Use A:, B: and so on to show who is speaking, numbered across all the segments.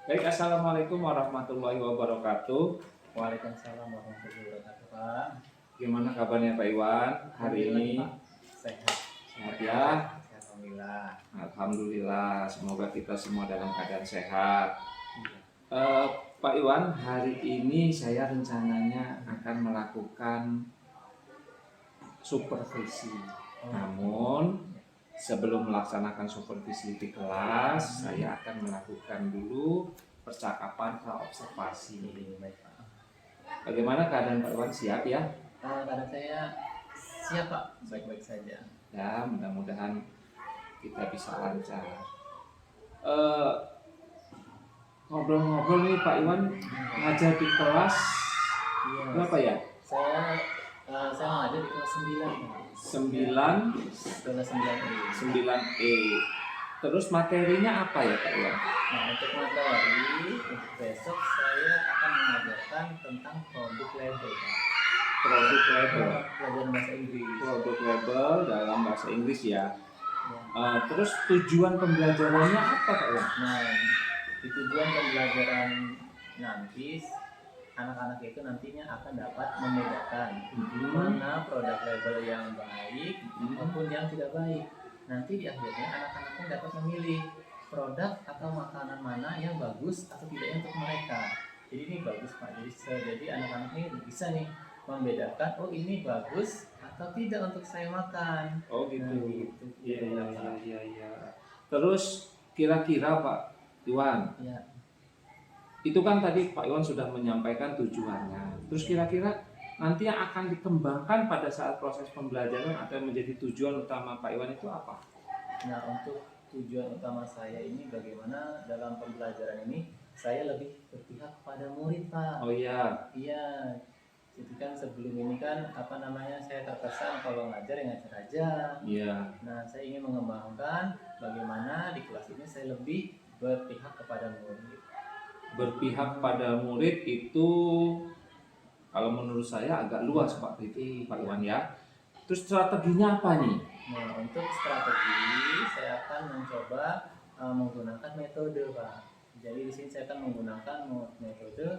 A: Baik, assalamualaikum warahmatullahi wabarakatuh.
B: Waalaikumsalam warahmatullahi wabarakatuh, Pak.
A: Gimana kabarnya Pak Iwan hari ini?
B: Pak. Sehat.
A: Sehat ya?
B: Sehat, alhamdulillah.
A: Alhamdulillah, semoga kita semua dalam keadaan sehat.
B: Iya.
A: Pak Iwan, hari ini saya rencananya akan melakukan supervisi. Namun sebelum melaksanakan supervisi di kelas, saya akan melakukan dulu percakapan observasi.
B: Baik, Pak.
A: Bagaimana keadaan Pak Iwan? Siap ya?
B: Keadaan saya siap, Pak. Baik-baik saja.
A: Ya, mudah-mudahan kita bisa lancar. Ngobrol-ngobrol nih Pak Iwan, ngajar di kelas
B: Iya.
A: berapa ya?
B: Saya ngajar di kelas 9.
A: 9
B: Kelas 9E.
A: 9E. Terus materinya apa ya Pak Iwan?
B: Nah, untuk materi untuk besok saya akan mengajarkan tentang produk label, Pak.
A: Produk label.
B: Pelajaran bahasa Inggris.
A: Produk label dalam bahasa Inggris ya.
B: Ya.
A: Terus tujuan pembelajarannya apa Pak Iwan?
B: Nah, di tujuan pembelajaran nanti anak-anak itu nantinya akan dapat membedakan mana produk label yang baik maupun yang tidak baik. Nanti di akhirnya anak-anaknya dapat memilih produk atau makanan mana yang bagus atau tidaknya untuk mereka. Jadi ini bagus Pak. Jadi anak-anak ini bisa nih membedakan, oh ini bagus atau tidak untuk saya makan.
A: Oh gitu.
B: Nah, gitu.
A: Iya. Terus kira-kira Pak Iwan,
B: Ya.
A: itu kan tadi Pak Iwan sudah menyampaikan tujuannya. Terus kira-kira nanti yang akan dikembangkan pada saat proses pembelajaran atau menjadi tujuan utama Pak Iwan itu apa?
B: Nah, untuk tujuan utama saya ini bagaimana dalam pembelajaran ini saya lebih berpihak kepada murid, Pak.
A: Oh iya.
B: Iya. Jadi kan sebelum ini kan saya terkesan kalau ngajar ya ngajar aja.
A: Iya.
B: Nah, saya ingin mengembangkan bagaimana di kelas ini saya lebih berpihak kepada murid.
A: Berpihak pada murid itu kalau menurut saya agak luas Pak Iwan ya. Terus strateginya apa nih?
B: Nah, untuk strategi saya akan mencoba menggunakan metode, Pak. Jadi di sini saya akan menggunakan metode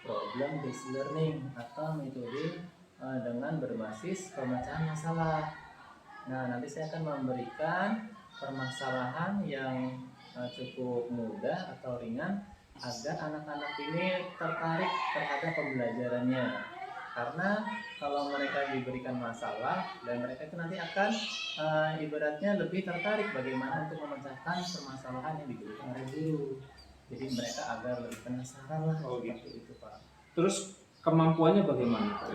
B: problem based learning atau metode dengan berbasis pemecahan masalah. Nah, nanti saya akan memberikan permasalahan yang cukup mudah atau ringan agar anak-anak ini tertarik terhadap pembelajarannya. Karena kalau mereka diberikan masalah dan mereka itu nanti akan ibaratnya lebih tertarik bagaimana untuk memecahkan permasalahan yang diberikan oleh guru. Jadi mereka agar lebih penasaran lah.
A: Oh
B: gitu itu Pak.
A: Terus kemampuannya bagaimana Pak?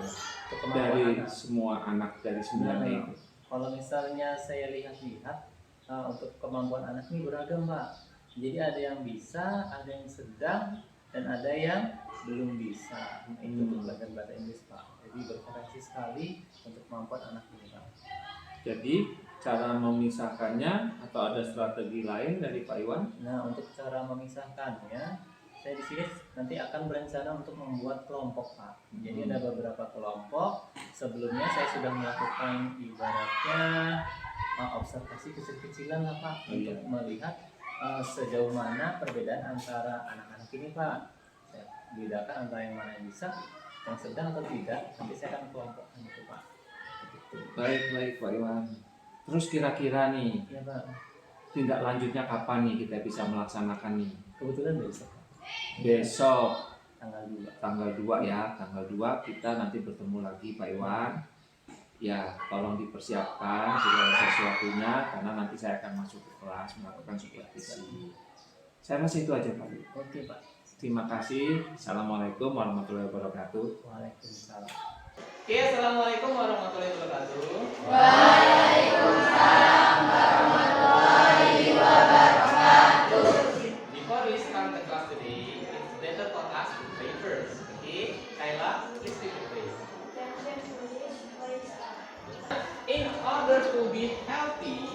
A: Dari
B: anak.
A: semua anak dari 9 itu.
B: Kalau misalnya saya lihat-lihat untuk kemampuan anak ini beragam Pak. Jadi ada yang bisa, ada yang sedang, dan ada yang belum bisa. Itu untuk belajar bahasa Inggris Pak. Jadi bervariasi sekali untuk kemampuan anak ini Pak.
A: Jadi cara memisahkannya atau ada strategi lain dari Pak Iwan?
B: Nah, untuk cara memisahkannya, saya di sini nanti akan berencana untuk membuat kelompok Pak. Jadi ada beberapa kelompok. Sebelumnya saya sudah melakukan ibaratnya observasi kecil-kecilan lah Pak untuk melihat sejauh mana perbedaan antara anak-anak ini Pak. Saya bedakan antara yang mana yang bisa, yang sedang atau tidak. Nanti saya akan kelompokkan itu Pak. Begitu.
A: Baik Pak Iwan. Terus kira-kira nih,
B: Ya Pak.
A: tindak lanjutnya kapan nih kita bisa melaksanakan nih?
B: Kebetulan besok Pak.
A: Besok
B: tanggal 2
A: ya, tanggal 2 kita nanti bertemu lagi Pak Iwan. Ya, tolong dipersiapkan segala sesuatunya karena nanti saya akan masuk ke kelas melakukan supervisi. Saya rasa itu aja Pak.
B: Oke Pak.
A: Terima kasih. Assalamualaikum warahmatullahi wabarakatuh.
B: Waalaikumsalam.
C: Oke, assalamualaikum warahmatullahi wabarakatuh.
D: Waalaikumsalam warahmatullahi wabarakatuh.
C: Before we start the class today, it's better for us to pray first. Okay, Kayla, please repeat please. In order to be healthy,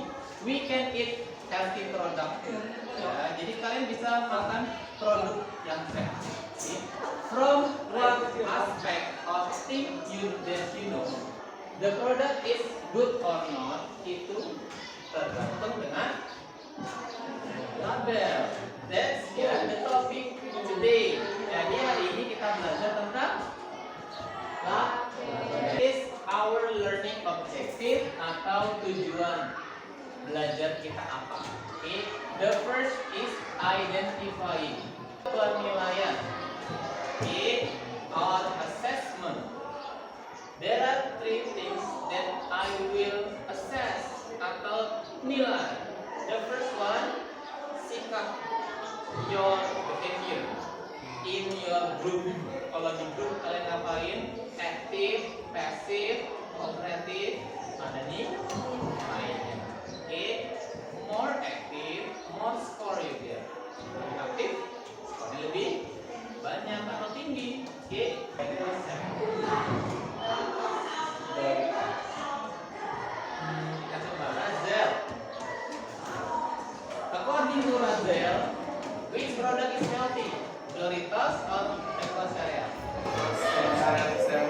C: we can eat healthy product. Ya, jadi kalian bisa makan produk yang sehat. Okay? From what aspect of things that you know, the product is good or not itu tergantung dengan label. That's the topic tujuan belajar kita apa. Okay? The first is identifying, penilaian, okay, or assessment. There are three things that I will assess atau nilai. The first one, sikap, your behavior in your group. Kalau di grup kalian ngapain? Active, passive, cooperative, ada nih mainnya. Oke, more active, more score you get. Lebih aktif, skornya lebih banyak atau tinggi. Oke, kita coba Razel. According to Razel, which product is healthy? Doritos or breakfast cereal?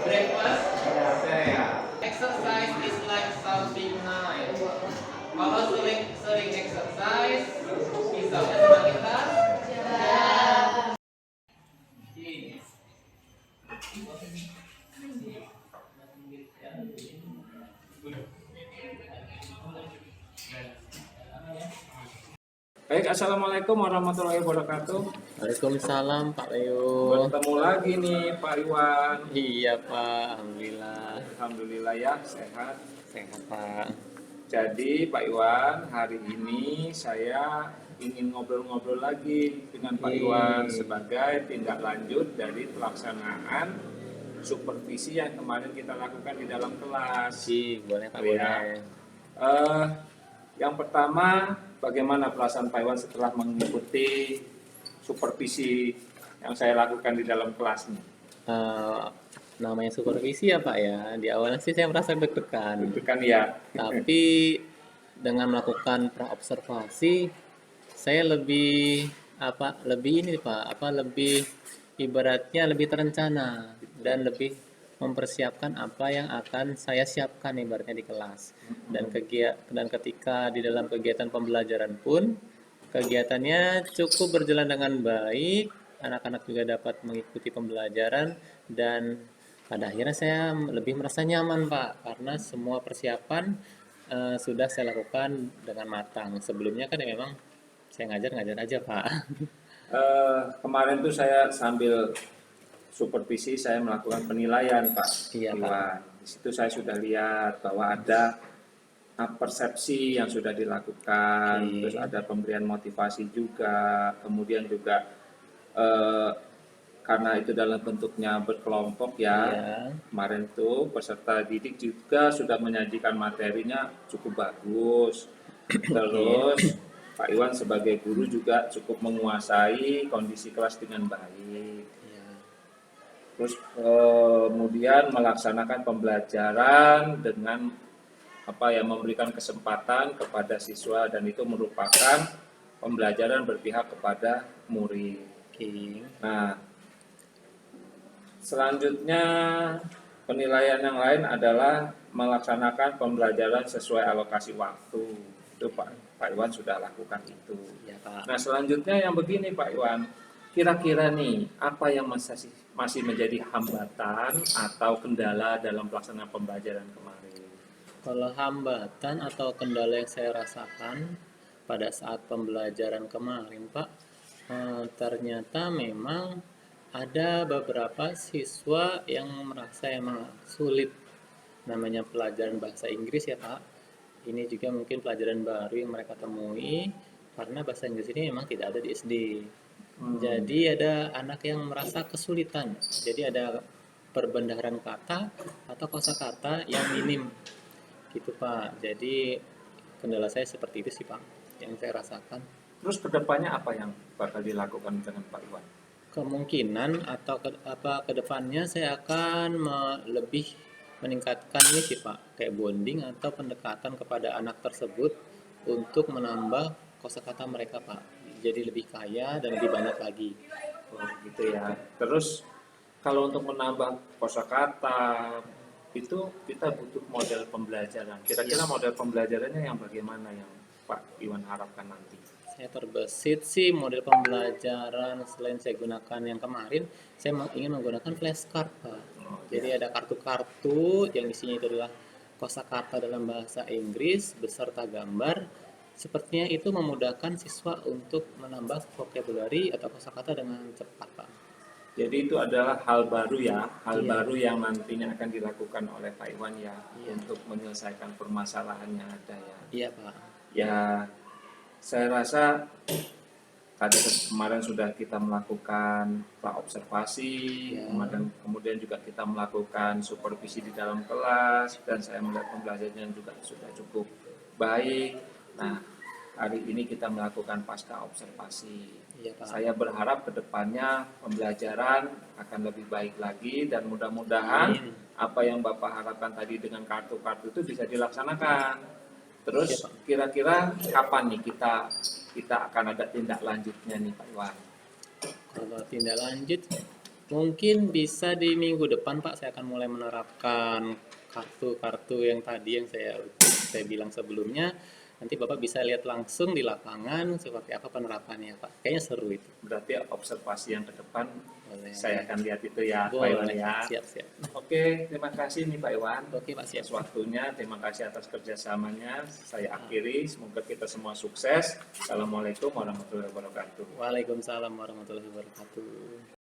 C: Breakfast cereal. Exercise is like something nice. Kalau sering exercise, bisa sama kita. Ini.
A: Baik, assalamualaikum warahmatullahi wabarakatuh.
B: Waalaikumsalam Pak Leo.
A: Bertemu lagi nih Pak Iwan.
B: Iya Pak, alhamdulillah
A: Alhamdulillah ya sehat.
B: sehat Pak.
A: Jadi Pak Iwan, hari ini saya ingin ngobrol-ngobrol lagi dengan Pak Iwan sebagai tindak lanjut dari pelaksanaan supervisi yang kemarin kita lakukan di dalam kelas.
B: Boleh Pak,
A: Ya.
B: boleh.
A: Yang pertama, bagaimana perasaan Pak Iwan setelah mengikuti supervisi yang saya lakukan di dalam kelas ini?
B: Namanya supervisi ya Pak ya. Di awalnya sih saya merasa deg-degan.
A: Itu kan ya.
B: Tapi dengan melakukan praobservasi, saya lebih ini Pak, lebih ibaratnya lebih terencana dan lebih mempersiapkan apa yang akan saya siapkan ibaratnya di kelas. Dan ketika di dalam kegiatan pembelajaran pun kegiatannya cukup berjalan dengan baik, anak-anak juga dapat mengikuti pembelajaran dan pada akhirnya saya lebih merasa nyaman Pak karena semua persiapan sudah saya lakukan dengan matang. Sebelumnya kan ya memang saya ngajar aja Pak.
A: Kemarin tuh saya sambil supervisi saya melakukan penilaian Pak
B: Iya, Pak.
A: Iwan. Di situ saya sudah lihat bahwa ada persepsi yang sudah dilakukan,
B: Oke.
A: terus ada pemberian motivasi juga, kemudian juga karena itu dalam bentuknya berkelompok ya.
B: Iya.
A: Kemarin tuh peserta didik juga sudah menyajikan materinya cukup bagus. Terus Pak Iwan sebagai guru juga cukup menguasai kondisi kelas dengan baik.
B: Iya.
A: Terus kemudian melaksanakan pembelajaran dengan memberikan kesempatan kepada siswa dan itu merupakan pembelajaran berpihak kepada murid.
B: Oke.
A: Nah, selanjutnya penilaian yang lain adalah melaksanakan pembelajaran sesuai alokasi waktu. Itu Pak Iwan sudah lakukan itu.
B: Ya Pak.
A: Nah, selanjutnya yang begini Pak Iwan, kira-kira nih apa yang masih menjadi hambatan atau kendala dalam pelaksanaan pembelajaran kemarin?
B: Kalau hambatan atau kendala yang saya rasakan pada saat pembelajaran kemarin Pak, ternyata memang ada beberapa siswa yang merasa emang sulit. Namanya pelajaran bahasa Inggris ya Pak. Ini juga mungkin pelajaran baru yang mereka temui karena bahasa Inggris ini memang tidak ada di SD. Jadi ada anak yang merasa kesulitan. Jadi ada perbendaharaan kata atau kosakata yang minim. Gitu Pak. Jadi kendala saya seperti itu sih Pak yang saya rasakan.
A: Terus kedepannya apa yang bakal dilakukan dengan Pak Iwan?
B: Kemungkinan atau kedepannya saya akan lebih meningkatkan ini sih Pak, kayak bonding atau pendekatan kepada anak tersebut untuk menambah kosakata mereka Pak. Jadi lebih kaya dan lebih banyak lagi.
A: Oh, gitu ya. Terus kalau untuk menambah kosakata itu kita butuh model pembelajaran. Kira-kira model pembelajarannya yang bagaimana yang Pak Iwan harapkan nanti?
B: Saya terbesit sih model pembelajaran selain saya gunakan yang kemarin, saya ingin menggunakan flashcard Pak. Jadi ada kartu-kartu yang isinya itu adalah kosakata dalam bahasa Inggris beserta gambar, sepertinya itu memudahkan siswa untuk menambah vocabulary atau kosakata dengan cepat, Pak.
A: Jadi itu adalah hal baru ya, hal
B: Iya.
A: baru yang nantinya akan dilakukan oleh Pak Iwan ya,
B: Iya.
A: untuk menyelesaikan permasalahan yang ada ya.
B: Iya, Pak.
A: Ya, saya rasa kemarin sudah kita melakukan praobservasi,
B: Ya.
A: kemudian juga kita melakukan supervisi di dalam kelas, dan saya melihat pembelajarannya juga sudah cukup baik. Nah, hari ini kita melakukan pasca observasi.
B: Iya, Pak.
A: Saya berharap ke depannya pembelajaran akan lebih baik lagi, dan mudah-mudahan
B: Amin.
A: apa yang Bapak harapkan tadi dengan kartu-kartu itu bisa dilaksanakan. Terus
B: Iya, Pak.
A: kira-kira kapan nih kita akan ada tindak lanjutnya nih Pak Iwan?
B: Kalau tindak lanjut, mungkin bisa di minggu depan, Pak. Saya akan mulai menerapkan kartu-kartu yang tadi yang saya bilang sebelumnya. Nanti Bapak bisa lihat langsung di lapangan seperti apa penerapannya, Pak. Kayaknya seru itu.
A: Berarti observasi yang ke depan
B: Boleh.
A: saya akan lihat itu ya Pak
B: Boleh.
A: Iwan ya.
B: Siap.
A: Oke, terima kasih nih Pak Iwan.
B: Oke, Pak, siap.
A: Atas waktunya, terima kasih atas kerjasamanya. Saya akhiri, semoga kita semua sukses. Assalamualaikum warahmatullahi wabarakatuh.
B: Waalaikumsalam warahmatullahi wabarakatuh.